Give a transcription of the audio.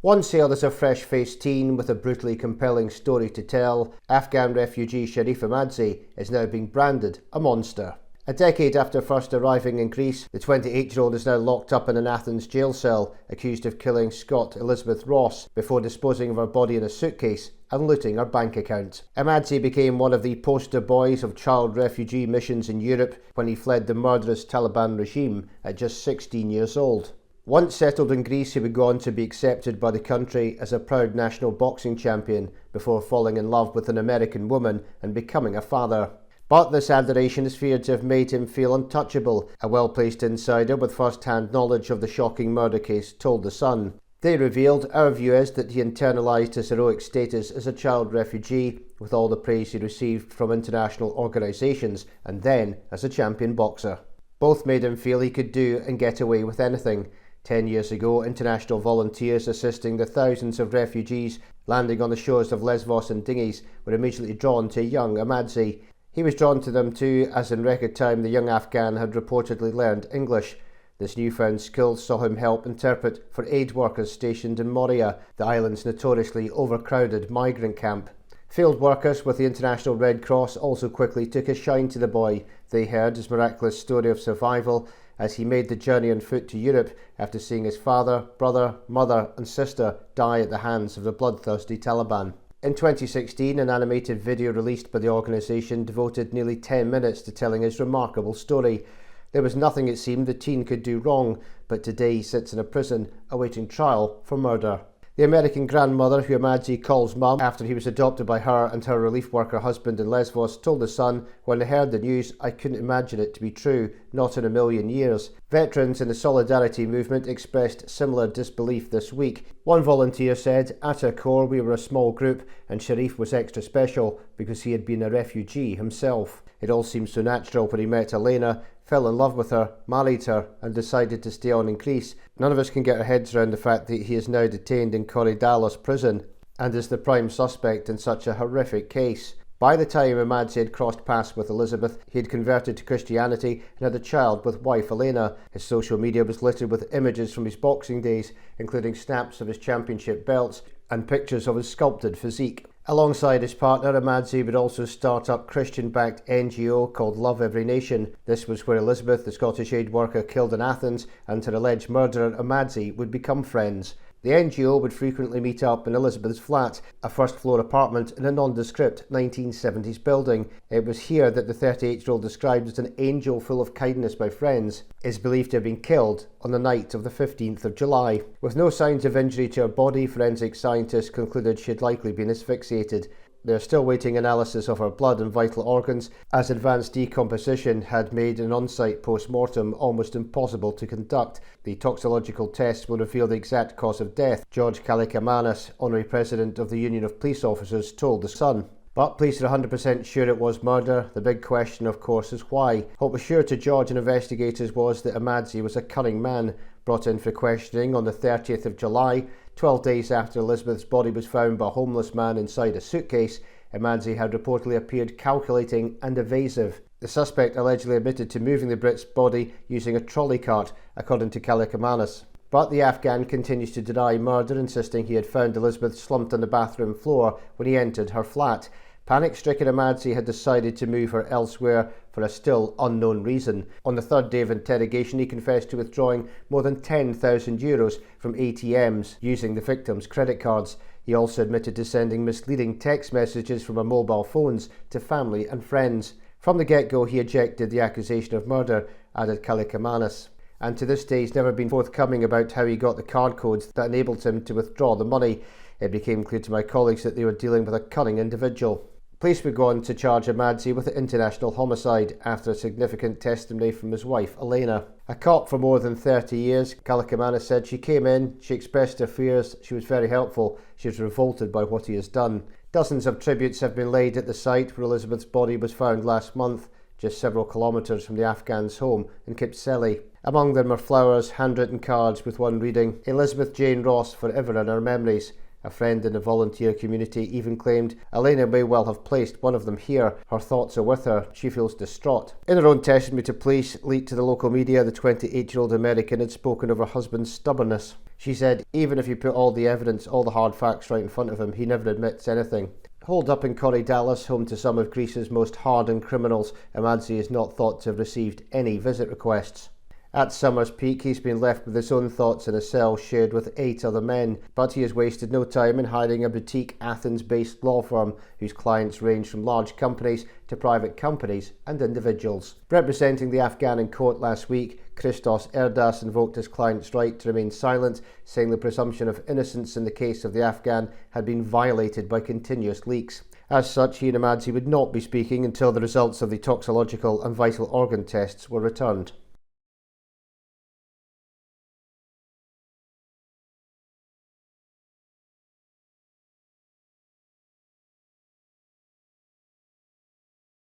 One sale is a fresh-faced teen with a brutally compelling story to tell. Afghan refugee Sharif Ahmadzai is now being branded a monster. A decade after first arriving in Greece, the 28-year-old is now locked up in an Athens jail cell, accused of killing Scot Elisabeth Ross before disposing of her body in a suitcase and looting her bank account. Ahmadzai became one of the poster boys of child refugee missions in Europe when he fled the murderous Taliban regime at just 16 years old. Once settled in Greece, he would go on to be accepted by the country as a proud national boxing champion before falling in love with an American woman and becoming a father. But this adoration is feared to have made him feel untouchable, a well-placed insider with first-hand knowledge of the shocking murder case told The Sun. They revealed, "Our view is that he internalised his heroic status as a child refugee with all the praise he received from international organisations and then as a champion boxer. Both made him feel he could do and get away with anything." 10 years ago, international volunteers assisting the thousands of refugees landing on the shores of Lesbos in dinghies were immediately drawn to young Ahmadzai. He was drawn to them too, as in record time the young Afghan had reportedly learned English. This newfound skill saw him help interpret for aid workers stationed in Moria, the island's notoriously overcrowded migrant camp. Field workers with the International Red Cross also quickly took a shine to the boy. They heard his miraculous story of survival as he made the journey on foot to Europe after seeing his father, brother, mother and sister die at the hands of the bloodthirsty Taliban. In 2016, an animated video released by the organisation devoted nearly 10 minutes to telling his remarkable story. There was nothing, it seemed, the teen could do wrong, but today he sits in a prison awaiting trial for murder. The American grandmother, who Ahmadzai calls mum after he was adopted by her and her relief worker husband in Lesbos, told The Sun, "When I heard the news, I couldn't imagine it to be true, not in a million years." Veterans in the Solidarity movement expressed similar disbelief this week. One volunteer said, "At our core, we were a small group, and Sharif was extra special because he had been a refugee himself. It all seemed so natural when he met Elena, fell in love with her, married her, and decided to stay on in Greece. None of us can get our heads around the fact that he is now detained in Korydallos prison and is the prime suspect in such a horrific case." By the time Ahmadzai had crossed paths with Elizabeth, he had converted to Christianity and had a child with wife Elena. His social media was littered with images from his boxing days, including snaps of his championship belts and pictures of his sculpted physique. Alongside his partner, Ahmadzai would also start up Christian-backed NGO called Love Every Nation. This was where Elizabeth, the Scottish aid worker killed in Athens, and her alleged murderer Ahmadzai would become friends. The NGO would frequently meet up in Elizabeth's flat, a first-floor apartment in a nondescript 1970s building. It was here that the 38-year-old, described as an angel full of kindness by friends, is believed to have been killed on the night of the 15th of July. With no signs of injury to her body, forensic scientists concluded she had likely been asphyxiated. They are still waiting analysis of her blood and vital organs, as advanced decomposition had made an on-site post-mortem almost impossible to conduct. The toxicological tests will reveal the exact cause of death, George Kallikamanis, honorary president of the Union of Police Officers, told The Sun. But police are 100% sure it was murder. The big question, of course, is why. What was sure to George and investigators was that Ahmadzai was a cunning man. Brought in for questioning on the 30th of July, 12 days after Elizabeth's body was found by a homeless man inside a suitcase, Ahmadzai had reportedly appeared calculating and evasive. The suspect allegedly admitted to moving the Brit's body using a trolley cart, according to Kallikamanis. But the Afghan continues to deny murder, insisting he had found Elizabeth slumped on the bathroom floor when he entered her flat. Panic-stricken Ahmadzai had decided to move her elsewhere for a still unknown reason. On the third day of interrogation, he confessed to withdrawing more than €10,000 from ATMs using the victim's credit cards. He also admitted to sending misleading text messages from her mobile phones to family and friends. From the get-go, he ejected the accusation of murder, added Kallikamanis. And to this day, he's never been forthcoming about how he got the card codes that enabled him to withdraw the money. It became clear to my colleagues that they were dealing with a cunning individual. Police would go on to charge Ahmadzai with international homicide after a significant testimony from his wife, Elena. A cop for more than 30 years, Kallikamanis said she came in, she expressed her fears, she was very helpful, she was revolted by what he has done. Dozens of tributes have been laid at the site where Elizabeth's body was found last month, just several kilometres from the Afghans' home in Kipseli. Among them are flowers, handwritten cards with one reading, "Elizabeth Jane Ross, forever in our memories." A friend in the volunteer community even claimed Elena may well have placed one of them here. Her thoughts are with her. She feels distraught. In her own testimony to police, leaked to the local media, the 28-year-old American had spoken of her husband's stubbornness. She said, even if you put all the evidence, all the hard facts right in front of him, he never admits anything. Holed up in Korydallos, home to some of Greece's most hardened criminals, Ahmadzai is not thought to have received any visit requests. At summer's peak, he's been left with his own thoughts in a cell shared with 8 other men, but he has wasted no time in hiring a boutique Athens-based law firm whose clients range from large companies to private companies and individuals. Representing the Afghan in court last week, Christos Erdas invoked his client's right to remain silent, saying the presumption of innocence in the case of the Afghan had been violated by continuous leaks. As such, he and Ahmadzai would not be speaking until the results of the toxicological and vital organ tests were returned.